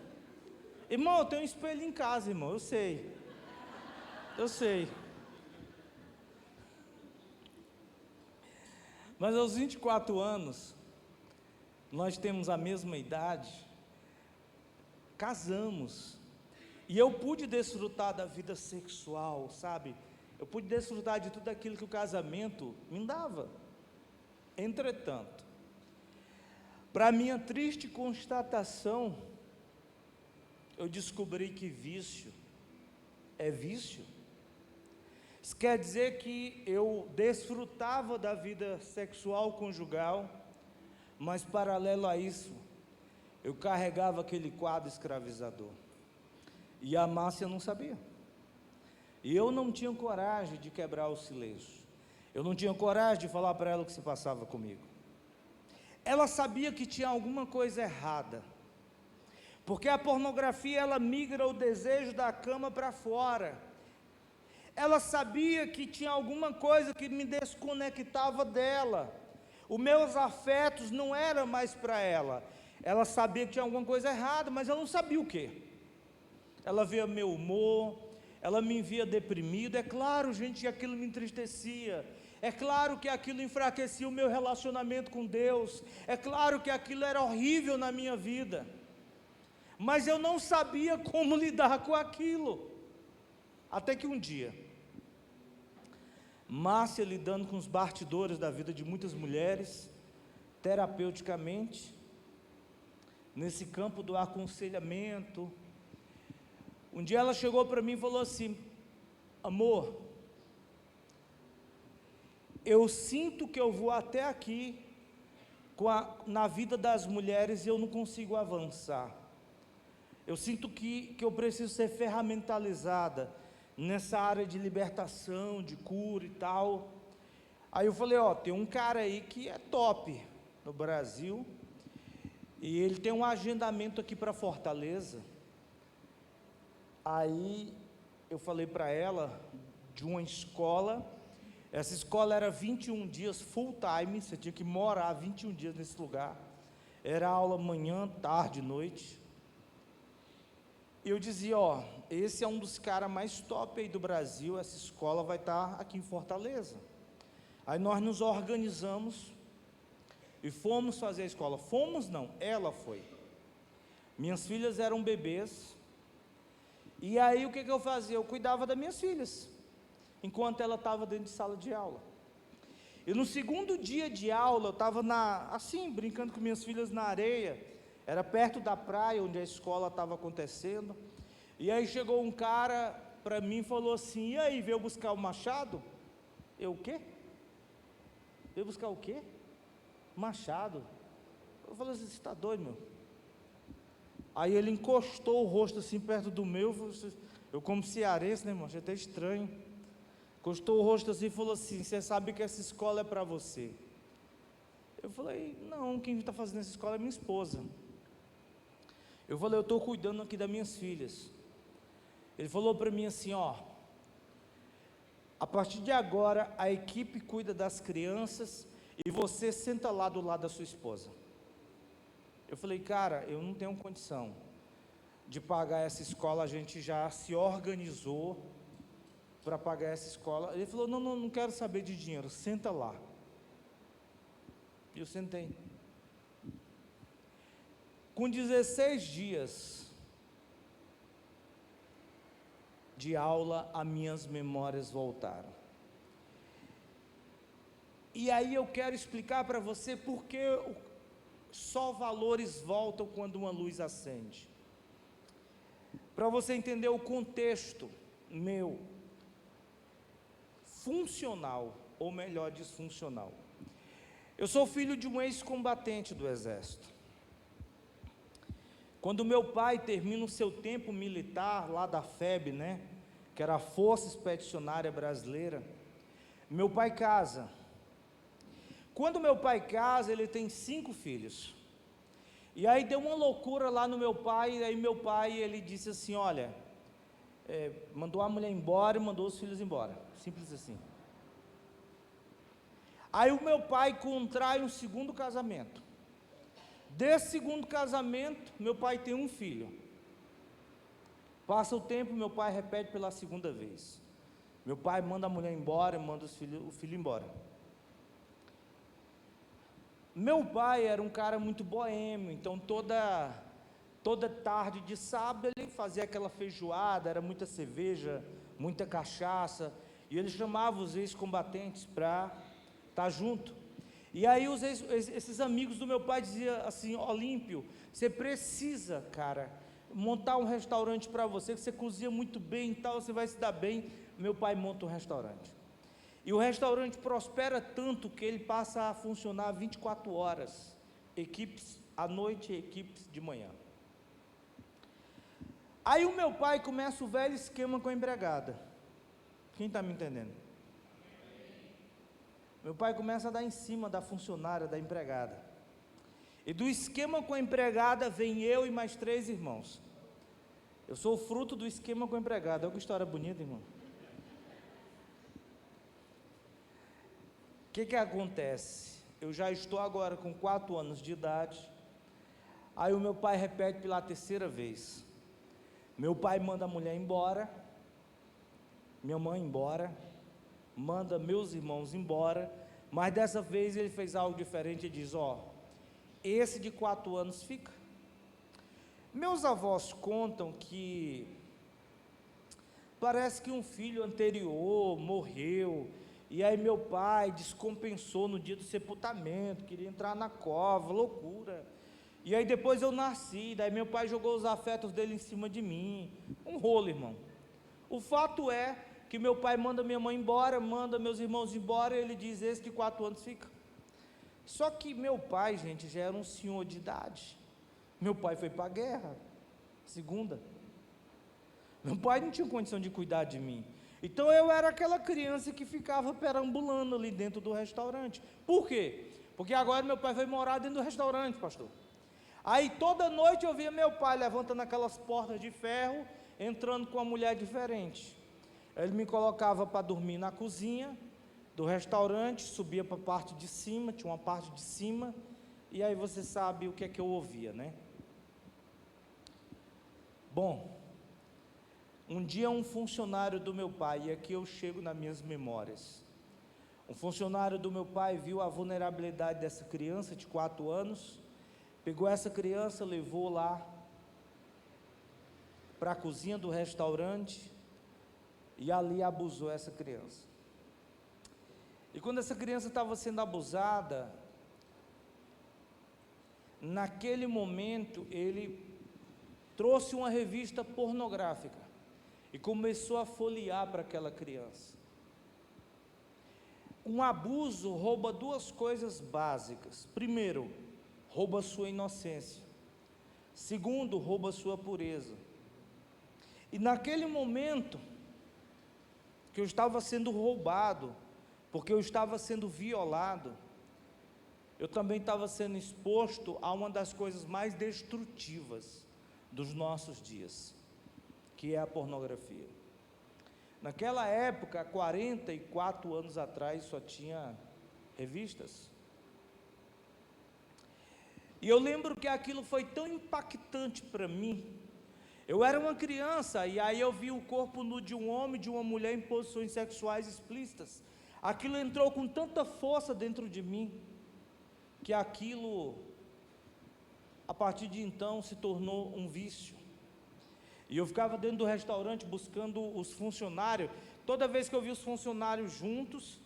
Irmão, eu tenho um espelho em casa, irmão, eu sei. Eu sei. Mas aos 24 anos, nós temos a mesma idade, casamos, e eu pude desfrutar da vida sexual, sabe? Eu pude desfrutar de tudo aquilo que o casamento me dava. Entretanto, para minha triste constatação, eu descobri que vício é vício. Isso quer dizer que eu desfrutava da vida sexual conjugal, mas paralelo a isso, eu carregava aquele quadro escravizador, e a Márcia não sabia, e eu não tinha coragem de quebrar o silêncio, eu não tinha coragem de falar para ela o que se passava comigo. Ela sabia que tinha alguma coisa errada, porque a pornografia, ela migra o desejo da cama para fora. Ela sabia que tinha alguma coisa que me desconectava dela. Os meus afetos não eram mais para ela. Ela sabia que tinha alguma coisa errada, mas ela não sabia o quê. Ela via meu humor, ela me via deprimido. É claro, gente, que aquilo me entristecia. É claro que aquilo enfraquecia o meu relacionamento com Deus. É claro que aquilo era horrível na minha vida. mas eu não sabia como lidar com aquilo. Até que um dia, Márcia, lidando com os bastidores da vida de muitas mulheres, terapeuticamente, nesse campo do aconselhamento, um dia ela chegou para mim e falou assim: amor, eu sinto que eu vou até aqui na vida das mulheres e eu não consigo avançar. Eu sinto que eu preciso ser ferramentalizada nessa área de libertação, de cura e tal. Aí eu falei: ó, tem um cara aí que é top no Brasil, e ele tem um agendamento aqui para Fortaleza. Aí eu falei para ela de uma escola. Essa escola era 21 dias full time, você tinha que morar 21 dias nesse lugar. Era aula manhã, tarde, noite. E eu dizia: ó, esse é um dos caras mais top aí do Brasil, essa escola vai estar aqui em Fortaleza. Aí nós nos organizamos e fomos fazer a escola. Fomos não, ela foi. Minhas filhas eram bebês. E aí o que eu fazia? Eu cuidava das minhas filhas, enquanto ela estava dentro de sala de aula. E no segundo dia de aula, eu estava assim, brincando com minhas filhas na areia, era perto da praia onde a escola estava acontecendo, e aí chegou um cara para mim e falou assim: e aí, veio buscar o machado? Eu: o quê? Veio buscar o quê? Machado? Eu falei assim: você está doido, meu? Aí ele encostou o rosto assim perto do meu, eu como cearense, né, irmão, achei até estranho. Encostou o rosto assim e falou assim: você sabe que essa escola é para você? Eu falei: não, quem está fazendo essa escola é minha esposa. Eu falei: eu estou cuidando aqui das minhas filhas. Ele falou para mim assim: ó, a partir de agora a equipe cuida das crianças e você senta lá do lado da sua esposa. Eu falei: cara, eu não tenho condição de pagar essa escola, a gente já se organizou para pagar essa escola. Ele falou: não quero saber de dinheiro, senta lá. E eu sentei. Com 16 dias de aula, as minhas memórias voltaram. E aí eu quero explicar para você por que só valores voltam quando uma luz acende. Para você entender o contexto meu, funcional, ou melhor, disfuncional. Eu sou filho de um ex-combatente do Exército. Quando meu pai termina o seu tempo militar, lá da FEB, né, que era a Força Expedicionária Brasileira, meu pai casa. Quando meu pai casa, ele tem 5 filhos. E aí deu uma loucura lá no meu pai, e aí meu pai, ele disse assim: olha, mandou a mulher embora e mandou os filhos embora, simples assim. Aí o meu pai contrai um segundo casamento. Desse segundo casamento, meu pai tem um filho. Passa o tempo, meu pai repete pela segunda vez. Meu pai manda a mulher embora, manda o filho embora. Meu pai era um cara muito boêmio, então toda tarde de sábado ele fazia aquela feijoada, era muita cerveja, muita cachaça, e ele chamava os ex-combatentes para estar junto. E aí esses amigos do meu pai diziam assim: Olímpio, você precisa, cara, montar um restaurante para você, que você cozinha muito bem e tal, você vai se dar bem. Meu pai monta um restaurante. E o restaurante prospera tanto que ele passa a funcionar 24 horas, equipes à noite e equipes de manhã. Aí o meu pai começa o velho esquema com a empregada. Quem está me entendendo? Meu pai começa a dar em cima da funcionária, da empregada. E do esquema com a empregada vem eu e mais 3 irmãos. Eu sou o fruto do esquema com a empregada. Olha que história bonita, irmão. O que acontece? Eu já estou agora com 4 anos de idade. Aí o meu pai repete pela 3ª vez. Meu pai manda a mulher embora, minha mãe embora, manda meus irmãos embora, mas dessa vez ele fez algo diferente e diz: ó, esse de 4 anos fica. Meus avós contam que parece que um filho anterior morreu, e aí meu pai descompensou no dia do sepultamento, queria entrar na cova, loucura. E aí depois eu nasci, daí meu pai jogou os afetos dele em cima de mim, um rolo, irmão. O fato é que meu pai manda minha mãe embora, manda meus irmãos embora, e ele diz, esse que 4 anos fica. Só que meu pai, gente, já era um senhor de idade. Meu pai foi para a guerra, segunda. Meu pai não tinha condição de cuidar de mim. Então eu era aquela criança que ficava perambulando ali dentro do restaurante. Por quê? Porque agora meu pai foi morar dentro do restaurante, pastor. Aí toda noite eu via meu pai levantando aquelas portas de ferro, entrando com uma mulher diferente. Ele me colocava para dormir na cozinha do restaurante, subia para a parte de cima, tinha uma parte de cima, e aí você sabe o que é que eu ouvia, né? Bom, um dia um funcionário do meu pai, e aqui eu chego nas minhas memórias, um funcionário do meu pai viu a vulnerabilidade dessa criança de 4 anos, pegou essa criança, levou lá para a cozinha do restaurante, e ali abusou essa criança. E quando essa criança estava sendo abusada, naquele momento ele trouxe uma revista pornográfica e começou a folhear para aquela criança. Um abuso rouba 2 coisas básicas. Primeiro, rouba sua inocência. Segundo, rouba sua pureza. E naquele momento que eu estava sendo roubado, porque eu estava sendo violado, eu também estava sendo exposto a uma das coisas mais destrutivas dos nossos dias, que é a pornografia. Naquela época, 44 anos atrás, só tinha revistas. E eu lembro que aquilo foi tão impactante para mim. Eu era uma criança, e aí eu vi o corpo nu de um homem e de uma mulher em posições sexuais explícitas. Aquilo entrou com tanta força dentro de mim, que aquilo, a partir de então, se tornou um vício. E eu ficava dentro do restaurante buscando os funcionários. Toda vez que eu via os funcionários juntos,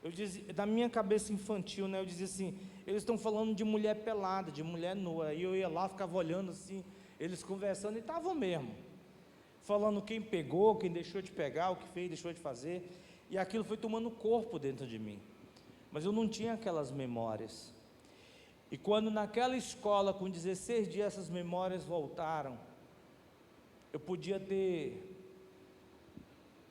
eu dizia, da minha cabeça infantil, né, eu dizia assim, eles estão falando de mulher pelada, de mulher nua. Aí eu ia lá, ficava olhando assim, eles conversando, e estavam mesmo, falando quem pegou, quem deixou de pegar, o que fez, deixou de fazer, e aquilo foi tomando corpo dentro de mim, mas eu não tinha aquelas memórias. E quando naquela escola, com 16 dias, essas memórias voltaram, eu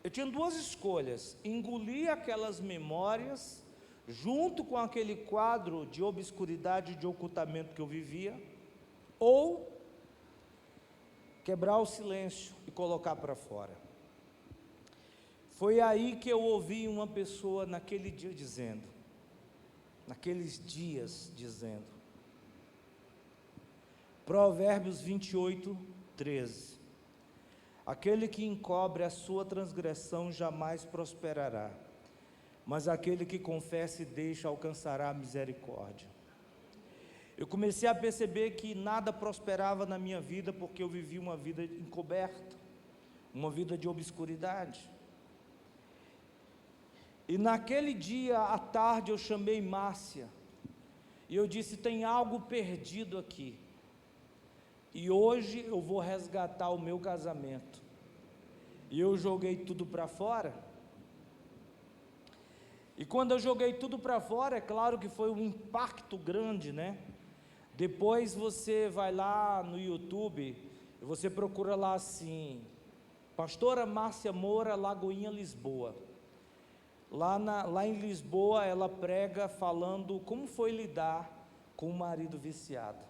tinha 2 escolhas: engolir aquelas memórias, junto com aquele quadro de obscuridade e de ocultamento que eu vivia, ou quebrar o silêncio e colocar para fora. Foi aí que eu ouvi uma pessoa naquele dia dizendo, naqueles dias dizendo, Provérbios 28, 13, aquele que encobre a sua transgressão jamais prosperará, mas aquele que confessa e deixa alcançará a misericórdia. Eu comecei a perceber que nada prosperava na minha vida, porque eu vivia uma vida encoberta, uma vida de obscuridade. E naquele dia à tarde eu chamei Márcia, e eu disse, tem algo perdido aqui, e hoje eu vou resgatar o meu casamento. E eu joguei tudo para fora. E quando eu joguei tudo para fora, é claro que foi um impacto grande, né? Depois você vai lá no YouTube, e você procura lá assim, Pastora Márcia Moura, Lagoinha, Lisboa. Lá em Lisboa, ela prega falando como foi lidar com o marido viciado.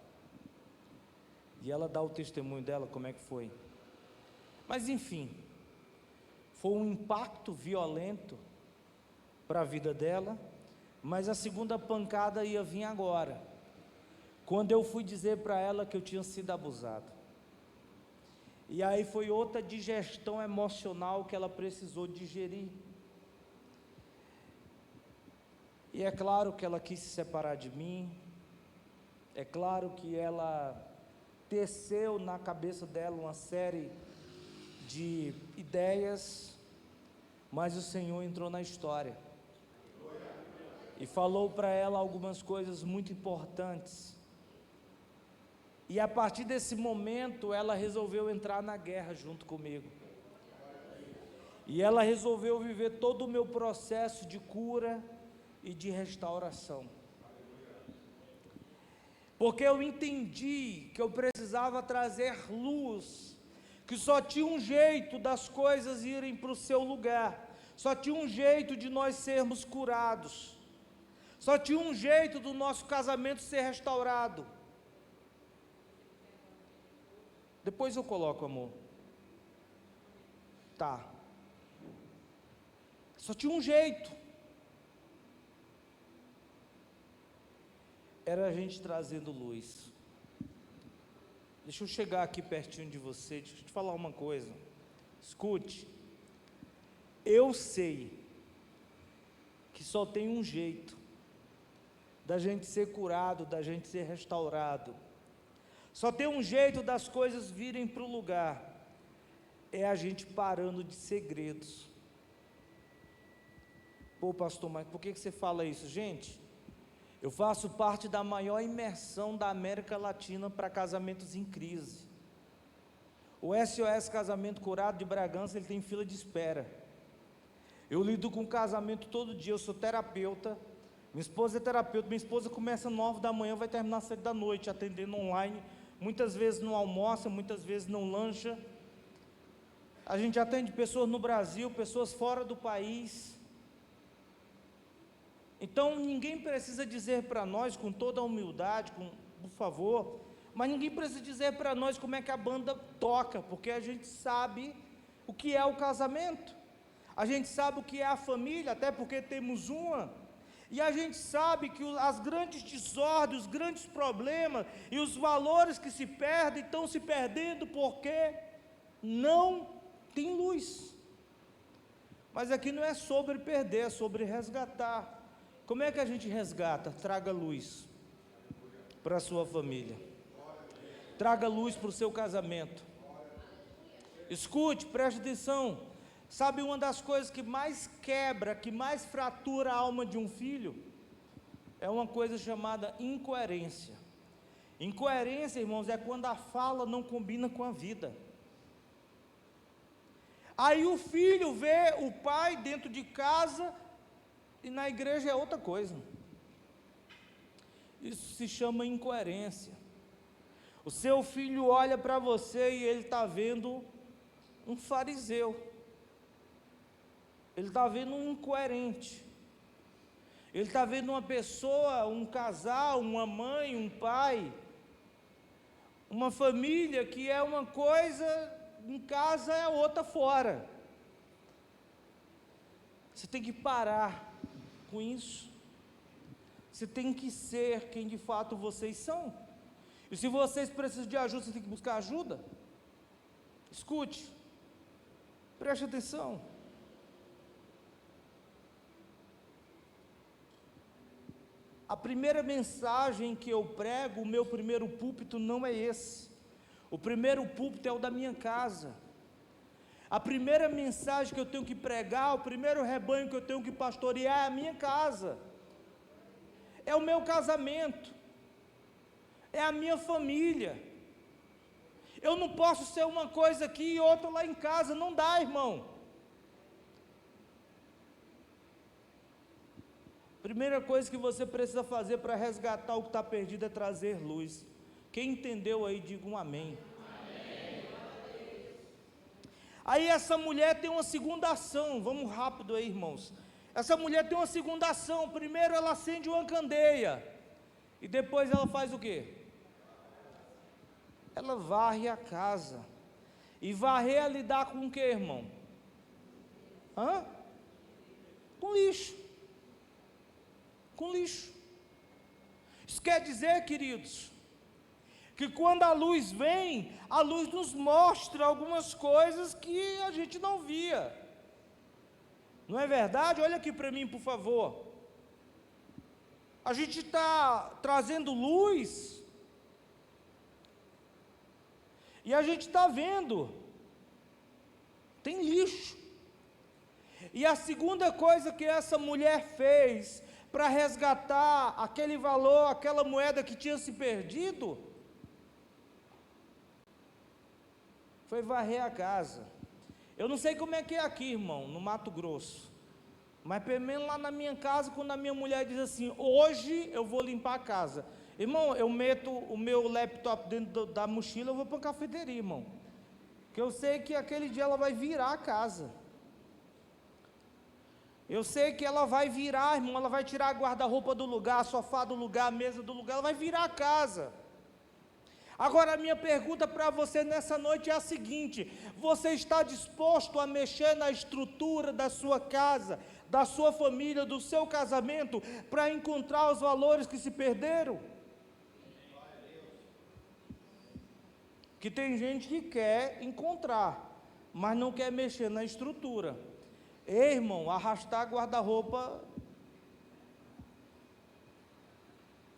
E ela dá o testemunho dela, como é que foi. Mas enfim, foi um impacto violento para a vida dela, mas a segunda pancada ia vir agora, quando eu fui dizer para ela que eu tinha sido abusado. E aí foi outra digestão emocional que ela precisou digerir. E é claro que ela quis se separar de mim, é claro que ela teceu na cabeça dela uma série de ideias, mas o Senhor entrou na história e falou para ela algumas coisas muito importantes. E a partir desse momento, ela resolveu entrar na guerra junto comigo. E ela resolveu viver todo o meu processo de cura e de restauração. Porque eu entendi que eu precisava trazer luz, que só tinha um jeito das coisas irem para o seu lugar, só tinha um jeito de nós sermos curados, só tinha um jeito do nosso casamento ser restaurado. Depois eu coloco, amor. Tá. Só tinha um jeito. Era a gente trazendo luz. Deixa eu chegar aqui pertinho de você, deixa eu te falar uma coisa. Escute. Eu sei que só tem um jeito da gente ser curado, da gente ser restaurado. Só tem um jeito das coisas virem para o lugar. É a gente parando de segredos. Pô, pastor, mas por que você fala isso? Gente, eu faço parte da maior imersão da América Latina para casamentos em crise. O SOS Casamento Curado de Bragança, ele tem fila de espera. Eu lido com casamento todo dia, eu sou terapeuta, minha esposa é terapeuta, minha esposa começa 9 da manhã, vai terminar 7 da noite, atendendo online, muitas vezes não almoça, muitas vezes não lancha. A gente atende pessoas no Brasil, pessoas fora do país. Então, ninguém precisa dizer para nós, com toda a humildade, por favor, mas ninguém precisa dizer para nós como é que a banda toca, porque a gente sabe o que é o casamento, a gente sabe o que é a família, até porque temos uma, e a gente sabe que as grandes desordens, os grandes problemas e os valores que se perdem, estão se perdendo porque não tem luz. Mas aqui não é sobre perder, é sobre resgatar. Como é que a gente resgata? Traga luz para a sua família. Traga luz para o seu casamento. Escute, preste atenção. Sabe uma das coisas que mais quebra, que mais fratura a alma de um filho? É uma coisa chamada incoerência. Incoerência, irmãos, é quando a fala não combina com a vida. Aí o filho vê o pai dentro de casa e na igreja é outra coisa. Isso se chama incoerência. O seu filho olha para você e ele está vendo um fariseu. Ele está vendo um incoerente. Ele está vendo uma pessoa, um casal, uma mãe, um pai, uma família que é uma coisa em casa, é outra fora. Você tem que parar com isso. Você tem que ser quem de fato vocês são. E se vocês precisam de ajuda, você tem que buscar ajuda. Escute, preste atenção. A primeira mensagem que eu prego, o meu primeiro púlpito não é esse. O primeiro púlpito é o da minha casa. A primeira mensagem que eu tenho que pregar, o primeiro rebanho que eu tenho que pastorear é a minha casa, é o meu casamento, é a minha família. Eu não posso ser uma coisa aqui e outra lá em casa, não dá, irmão. Primeira coisa que você precisa fazer para resgatar o que está perdido é trazer luz. Quem entendeu aí, diga um amém. Aí essa mulher tem uma segunda ação, vamos rápido aí, irmãos. Essa mulher tem uma segunda ação. Primeiro ela acende uma candeia, e depois ela faz o quê? Ela varre a casa. E varrer é lidar com o quê, irmão? Com lixo. Com lixo. Isso quer dizer, queridos, que quando a luz vem, a luz nos mostra algumas coisas que a gente não via. Não é verdade? Olha aqui para mim, por favor. A gente está trazendo luz E a gente está vendo, tem lixo. E a segunda coisa que essa mulher fez para resgatar aquele valor, aquela moeda que tinha se perdido, foi varrer a casa. Eu não sei como é que é aqui, irmão, no Mato Grosso, mas pelo menos lá na minha casa, quando a minha mulher diz assim, hoje eu vou limpar a casa, irmão, eu meto o meu laptop dentro da mochila, eu vou para a cafeteria, irmão, porque eu sei que aquele dia ela vai virar a casa. Eu sei que ela vai virar, irmão, ela vai tirar a guarda-roupa do lugar, sofá do lugar, a mesa do lugar, ela vai virar a casa. Agora a minha pergunta para você nessa noite é a seguinte: você está disposto a mexer na estrutura da sua casa, da sua família, do seu casamento, para encontrar os valores que se perderam? Que tem gente que quer encontrar, mas não quer mexer na estrutura. Ei, irmão, arrastar guarda-roupa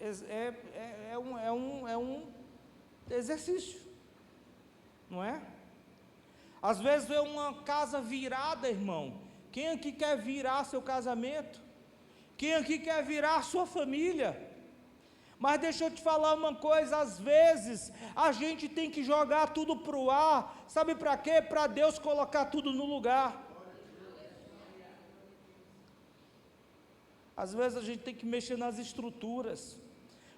é um exercício, não é? Às vezes é uma casa virada, irmão. Quem aqui quer virar seu casamento? Quem aqui quer virar sua família? Mas deixa eu te falar uma coisa, às vezes a gente tem que jogar tudo para o ar, sabe para quê? Para Deus colocar tudo no lugar. Às vezes a gente tem que mexer nas estruturas,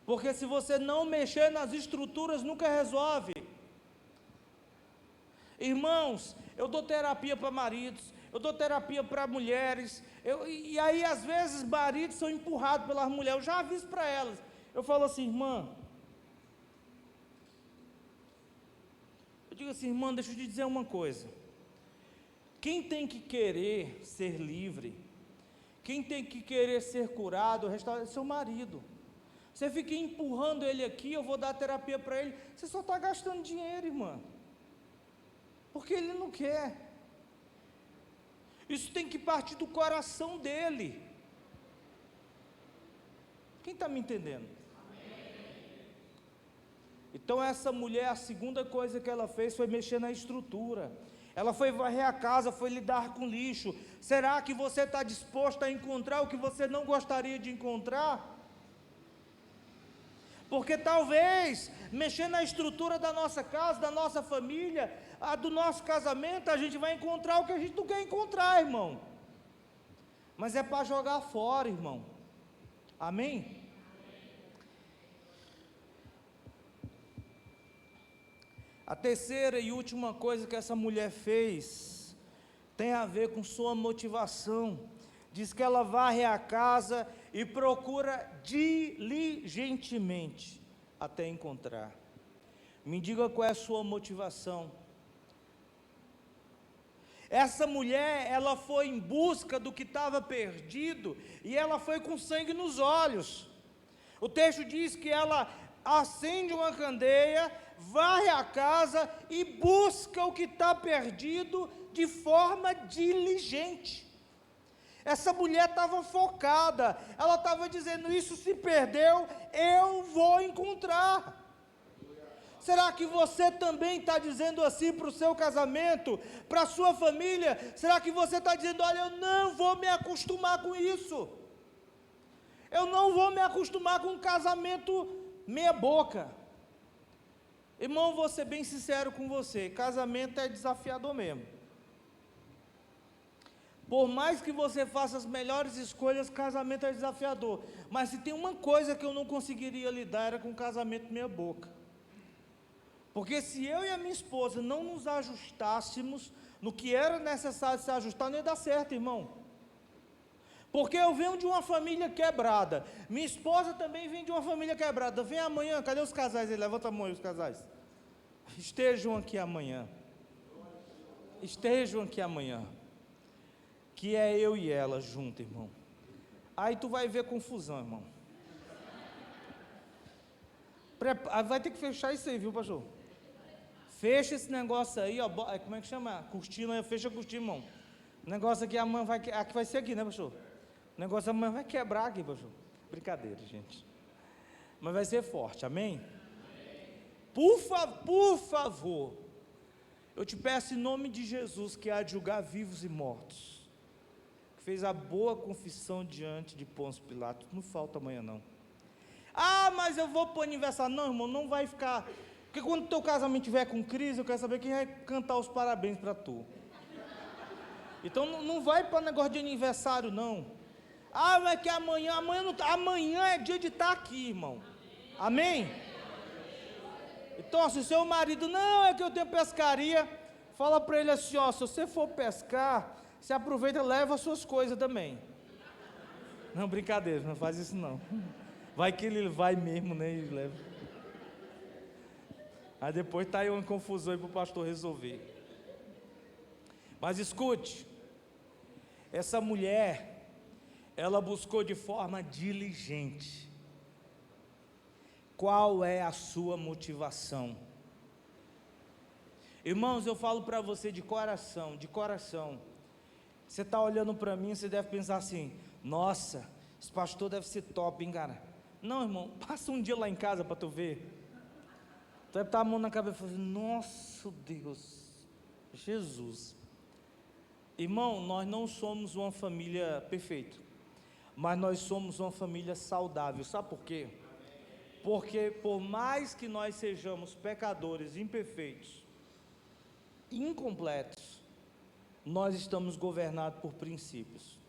porque se você não mexer nas estruturas, nunca resolve. Irmãos, eu dou terapia para maridos, eu dou terapia para mulheres, e aí às vezes maridos são empurrados pelas mulheres, eu já aviso para elas, eu falo assim, irmã, eu digo assim, irmã, deixa eu te dizer uma coisa, quem tem que querer ser livre, quem tem que querer ser curado, é seu marido. Você fica empurrando ele aqui, eu vou dar terapia para ele, você só está gastando dinheiro, irmã, porque ele não quer. Isso tem que partir do coração dele. Quem está me entendendo? Então essa mulher, a segunda coisa que ela fez foi mexer na estrutura. Ela foi varrer a casa, foi lidar com lixo. Será que você está disposto a encontrar o que você não gostaria de encontrar? Porque talvez, mexer na estrutura da nossa casa, da nossa família, do nosso casamento, a gente vai encontrar o que a gente não quer encontrar, irmão. Mas é para jogar fora, irmão. Amém? A terceira e última coisa que essa mulher fez tem a ver com sua motivação. Diz que ela varre a casa e procura diligentemente até encontrar. Me diga qual é a sua motivação. Essa mulher, ela foi em busca do que estava perdido e ela foi com sangue nos olhos. O texto diz que ela acende uma candeia, varre a casa e busca o que está perdido de forma diligente. Essa mulher estava focada, ela estava dizendo, isso se perdeu, eu vou encontrar. Será que você também está dizendo assim para o seu casamento, para a sua família? Será que você está dizendo, olha, eu não vou me acostumar com isso, eu não vou me acostumar com um casamento meia boca? Irmão, vou ser bem sincero com você, casamento é desafiador mesmo. Por mais que você faça as melhores escolhas, casamento é desafiador. Mas se tem uma coisa que eu não conseguiria lidar, era com casamento meia boca. Porque se eu e a minha esposa não nos ajustássemos no que era necessário se ajustar, não ia dar certo, irmão. Porque eu venho de uma família quebrada, minha esposa também vem de uma família quebrada. Vem amanhã, cadê os casais aí? Levanta a mão aí os casais. Estejam aqui amanhã. Estejam aqui amanhã. Que é eu e ela junto, irmão. Aí tu vai ver confusão, irmão. Vai ter que fechar isso aí, viu, pastor? Fecha esse negócio aí, ó. Como é que chama? Cortina, fecha a cortina, irmão. O negócio aqui amanhã aqui vai ser aqui, né, pastor? O negócio amanhã vai quebrar aqui, pastor. Brincadeira, gente. Mas vai ser forte, amém? Por favor, Eu te peço em nome de Jesus, que há de julgar vivos e mortos, que fez a boa confissão diante de Pôncio Pilatos, não falta amanhã não. Ah, mas eu vou para o aniversário. Não, irmão, não vai ficar, porque quando o teu casamento estiver com crise, eu quero saber quem vai cantar os parabéns para tu. Então não vai para negócio de aniversário não. Ah, mas que amanhã é dia de estar aqui, irmão. Amém? Então, se o seu marido, não, é que eu tenho pescaria, fala para ele assim, ó, se você for pescar, você aproveita e leva as suas coisas também. Não, brincadeira, não faz isso não. Vai que ele vai mesmo, né, e leva. Aí depois está aí uma confusão aí para o pastor resolver. Mas escute, essa mulher, ela buscou de forma diligente. Qual é a sua motivação? Irmãos, eu falo para você de coração, você está olhando para mim, você deve pensar assim, nossa, esse pastor deve ser top, hein, cara? Não, irmão, passa um dia lá em casa para tu ver. Tu deve estar a mão na cabeça e falar assim, nossa Deus, Jesus. Irmão, nós não somos uma família perfeita, mas nós somos uma família saudável, sabe por quê? Porque por mais que nós sejamos pecadores, imperfeitos, incompletos, nós estamos governados por princípios,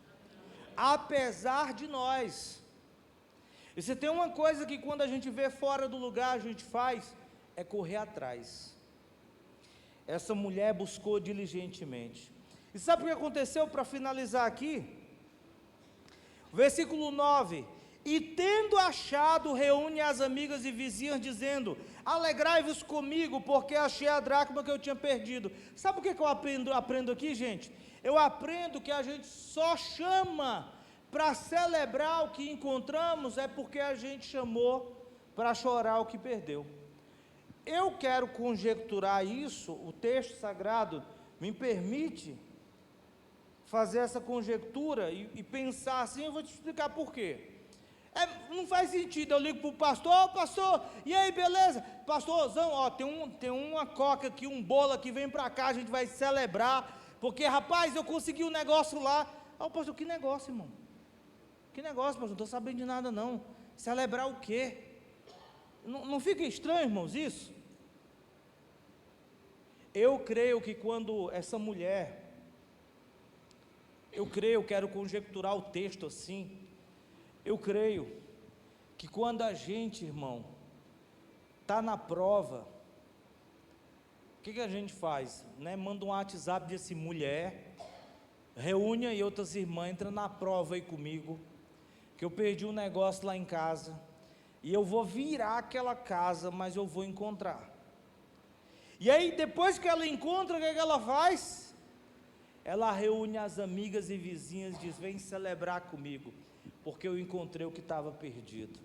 apesar de nós. E se tem uma coisa que quando a gente vê fora do lugar a gente faz, é correr atrás. Essa mulher buscou diligentemente. E sabe o que aconteceu para finalizar aqui? Versículo 9: e tendo achado, reúne as amigas e vizinhas, dizendo, alegrai-vos comigo, porque achei a dracma que eu tinha perdido. Sabe o que eu aprendo aqui, gente? Eu aprendo que a gente só chama para celebrar o que encontramos, é porque a gente chamou para chorar o que perdeu. Eu quero conjecturar isso, o texto sagrado me permite fazer essa conjectura e pensar assim, eu vou te explicar por quê. Não faz sentido, eu ligo para o pastor, pastor, e aí, beleza? Pastorzão, ó, tem uma coca aqui, um bolo aqui, vem para cá, a gente vai celebrar, porque, rapaz, eu consegui um negócio lá. Ah, pastor, que negócio, irmão? Que negócio, pastor? Não estou sabendo de nada, não. Celebrar o quê? Não fica estranho, irmãos, isso? Eu creio que quando essa mulher, eu quero conjecturar o texto assim, eu creio que quando a gente, irmão, está na prova, o que a gente faz? Né? Manda um WhatsApp desse mulher, reúne aí outras irmãs, entra na prova aí comigo, que eu perdi um negócio lá em casa, e eu vou virar aquela casa, mas eu vou encontrar. E aí, depois que ela encontra, o que ela faz? Ela reúne as amigas e vizinhas e diz, vem celebrar comigo, porque eu encontrei o que estava perdido.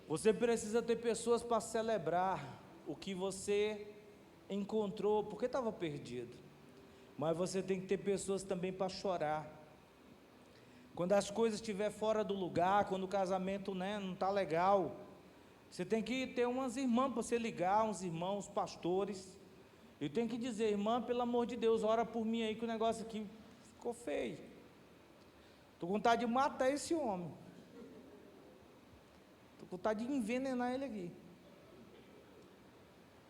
Você precisa ter pessoas para celebrar o que você encontrou, porque estava perdido. Mas você tem que ter pessoas também para chorar. Quando as coisas estiverem fora do lugar, quando o casamento, né, não está legal, você tem que ter umas irmãs para você ligar, uns irmãos, pastores, e tem que dizer, irmã, pelo amor de Deus, ora por mim aí que o negócio aqui ficou feio. Estou com vontade de matar esse homem. Estou com vontade de envenenar ele aqui.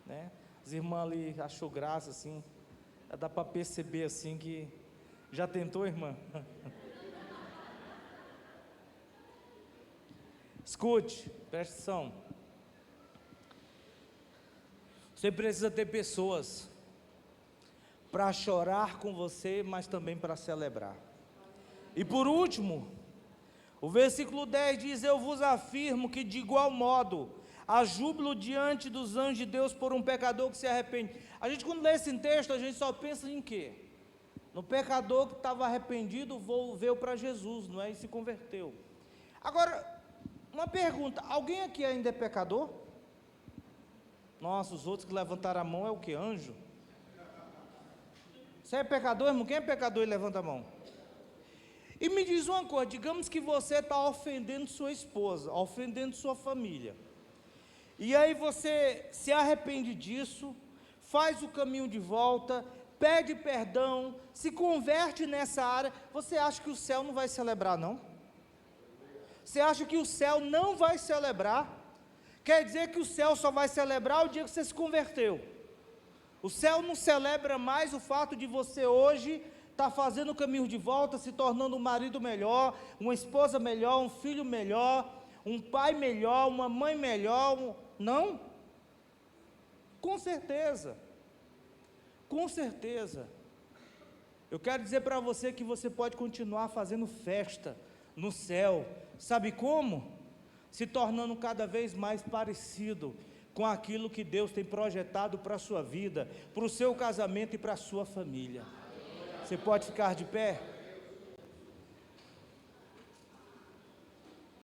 Né? As irmãs ali achou graça assim. Já dá para perceber assim que... Já tentou, irmã? Escute, preste atenção. Você precisa ter pessoas para chorar com você, mas também para celebrar. E por último, o versículo 10 diz, eu vos afirmo que de igual modo, há júbilo diante dos anjos de Deus por um pecador que se arrepende. A gente quando lê esse texto, a gente só pensa em quê? No pecador que estava arrependido, veio para Jesus, não é? E se converteu. Agora, uma pergunta, alguém aqui ainda é pecador? Nossa, os outros que levantaram a mão é o que? Anjo? Você é pecador, irmão? Quem é pecador e levanta a mão? E me diz uma coisa, digamos que você está ofendendo sua esposa, ofendendo sua família, e aí você se arrepende disso, faz o caminho de volta, pede perdão, se converte nessa área, você acha que o céu não vai celebrar, não? Você acha que o céu não vai celebrar? Quer dizer que o céu só vai celebrar o dia que você se converteu. O céu não celebra mais o fato de você hoje estar fazendo o caminho de volta, se tornando um marido melhor, uma esposa melhor, um filho melhor, um pai melhor, uma mãe melhor, não? Com certeza. Com certeza. Eu quero dizer para você que você pode continuar fazendo festa no céu. Sabe como? Se tornando cada vez mais parecido com aquilo que Deus tem projetado para a sua vida, para o seu casamento e para a sua família. Você pode ficar de pé?